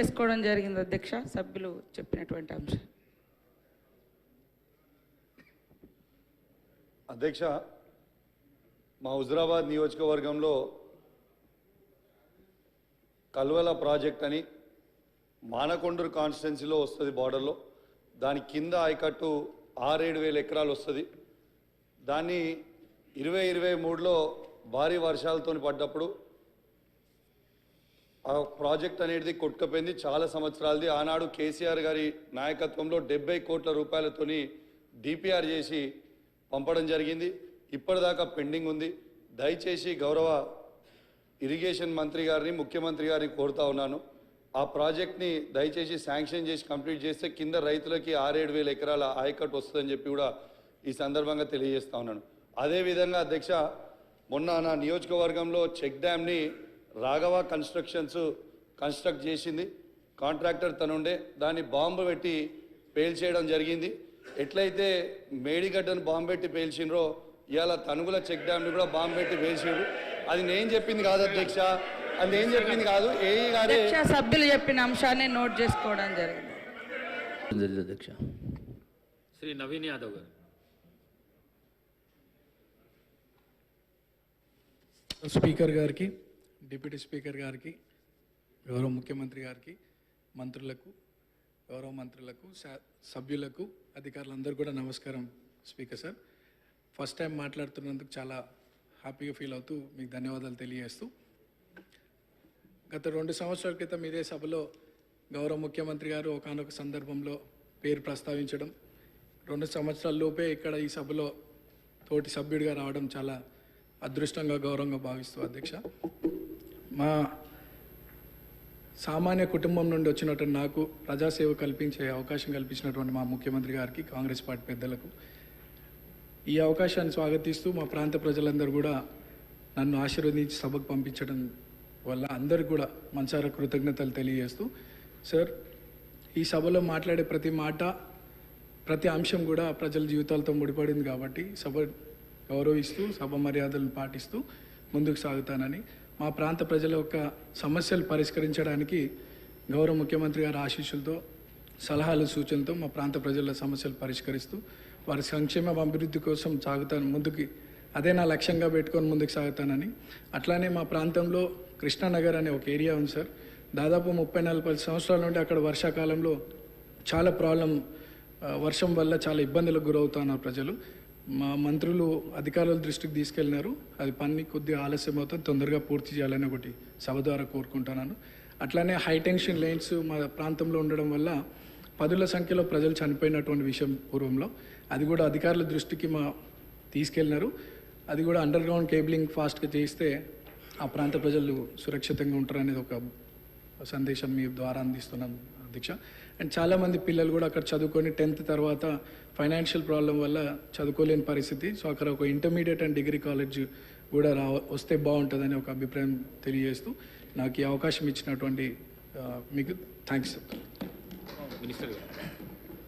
చేసుకోవడం జరిగింది అధ్యక్ష. సభ్యులు చెప్పినటువంటి అంశం. అధ్యక్ష, మా హుజురాబాద్ నియోజకవర్గంలో కల్వల ప్రాజెక్ట్ అని మానకొండూరు కాన్స్టిట్యున్సీలో వస్తుంది, బార్డర్లో. దాని కింద ఆయకట్టు 6-7 ఎకరాలు వస్తుంది. దాన్ని 2023లో భారీ వర్షాలతో పడ్డప్పుడు ఆ ప్రాజెక్ట్ అనేది కొట్టుకపోయింది. చాలా సంవత్సరాలది. ఆనాడు కేసీఆర్ గారి నాయకత్వంలో 70 కోట్ల రూపాయలతోని డిపిఆర్ చేసి పంపడం జరిగింది. ఇప్పటిదాకా పెండింగ్ ఉంది. దయచేసి గౌరవ ఇరిగేషన్ మంత్రి గారిని, ముఖ్యమంత్రి గారిని కోరుతా ఉన్నాను, ఆ ప్రాజెక్ట్ని దయచేసి శాంక్షన్ చేసి కంప్లీట్ చేస్తే కింద రైతులకి 6-7 ఎకరాల ఆయకట్టు వస్తుందని చెప్పి కూడా ఈ సందర్భంగా తెలియజేస్తా ఉన్నాను. అదేవిధంగా అధ్యక్ష, మొన్న నా నియోజకవర్గంలో చెక్ డ్యామ్ని రాఘవ కన్స్ట్రక్షన్స్ కన్స్ట్రక్ట్ చేసింది. కాంట్రాక్టర్ తనుండే దాన్ని బాంబు పెట్టి పేల్చేయడం జరిగింది. ఎట్లయితే మేడిగడ్డను బాంబు పెట్టి పేల్చిండ్రో ఇవాళ తనుగుల చెక్ డ్యామ్ని కూడా బాంబు పెట్టి పేల్చారు. అది నేను చెప్పింది కాదు అధ్యక్ష, అది నేను చెప్పింది కాదు, ఏఈ గారే సభ్యులు చెప్పిన అంశాన్ని నోట్ చేసుకోవడం జరిగింది. అధ్యక్ష శ్రీ నవీన్ యాదవ్ గారు. స్పీకర్ గారికి, డిప్యూటీ స్పీకర్ గారికి, గౌరవ ముఖ్యమంత్రి గారికి, మంత్రులకు, గౌరవ మంత్రులకు, సభ్యులకు, అధికారులందరూ కూడా నమస్కారం. స్పీకర్ సార్, ఫస్ట్ టైం మాట్లాడుతున్నందుకు చాలా హ్యాపీగా ఫీల్ అవుతూ మీకు ధన్యవాదాలు తెలియజేస్తూ, గత 2 సంవత్సరాల క్రితం ఇదే సభలో గౌరవ ముఖ్యమంత్రి గారు ఒకానొక సందర్భంలో పేరు ప్రస్తావించడం, 2 సంవత్సరాల లోపే ఇక్కడ ఈ సభలో తోటి సభ్యుడిగా రావడం చాలా అదృష్టంగా, గౌరవంగా భావిస్తూ అధ్యక్ష, మా సామాన్య కుటుంబం నుండి వచ్చినటువంటి నాకు ప్రజాసేవ కల్పించే అవకాశం కల్పించినటువంటి మా ముఖ్యమంత్రి గారికి, కాంగ్రెస్ పార్టీ పెద్దలకు ఈ అవకాశాన్ని స్వాగతిస్తూ మా ప్రాంత ప్రజలందరూ కూడా నన్ను ఆశీర్వదించి సభకు పంపించడం వల్ల అందరికి కూడా మనసారా కృతజ్ఞతలు తెలియజేస్తూ, సార్ ఈ సభలో మాట్లాడే ప్రతి మాట, ప్రతి అంశం కూడా ప్రజల జీవితాలతో ముడిపడింది కాబట్టి సభ గౌరవిస్తూ, సభ మర్యాదలను పాటిస్తూ ముందుకు సాగుతానని, మా ప్రాంత ప్రజల యొక్క సమస్యలు పరిష్కరించడానికి గౌరవ ముఖ్యమంత్రి గారి ఆశీస్సులతో, సలహాలు, సూచనలతో మా ప్రాంత ప్రజల సమస్యలు పరిష్కరిస్తూ వారి సంక్షేమ అభివృద్ధి కోసం సాగుతాను ముందుకి. అదే నా లక్ష్యంగా పెట్టుకొని ముందుకు సాగుతానని. అట్లానే మా ప్రాంతంలో కృష్ణానగర్ అనే ఒక ఏరియా ఉంది సార్. దాదాపు 30-40 సంవత్సరాల నుండి అక్కడ వర్షాకాలంలో చాలా వర్షం వల్ల చాలా ఇబ్బందులకు గురవుతున్నారు ప్రజలు. మా మంత్రులు, అధికారుల దృష్టికి తీసుకెళ్ళినారు. అది పని కొద్దిగా ఆలస్యం అవుతుంది, తొందరగా పూర్తి చేయాలని ఒకటి సభ ద్వారా కోరుకుంటున్నాను. అట్లానే హైటెన్షన్ లైన్స్ మా ప్రాంతంలో ఉండడం వల్ల 10ల సంఖ్యలో ప్రజలు చనిపోయినటువంటి విషయం పూర్వంలో, అది కూడా అధికారుల దృష్టికి తీసుకెళ్ళినారు. అది కూడా అండర్ గ్రౌండ్ కేబులింగ్ ఫాస్ట్గా చేస్తే ఆ ప్రాంత ప్రజలు సురక్షితంగా ఉంటారనేది ఒక సందేశం మీ ద్వారా అందిస్తున్నాం అధ్యక్ష. అండ్ చాలామంది పిల్లలు కూడా అక్కడ చదువుకొని 10th తర్వాత ఫైనాన్షియల్ ప్రాబ్లం వల్ల చదువుకోలేని పరిస్థితి. సో అక్కడ ఒక ఇంటర్మీడియట్ అండ్ డిగ్రీ కాలేజ్ కూడా వస్తే బాగుంటుందని ఒక అభిప్రాయం తెలియజేస్తూ నాకు ఈ అవకాశం ఇచ్చినటువంటి మీకు థ్యాంక్స్. మినిస్టర్ గారు.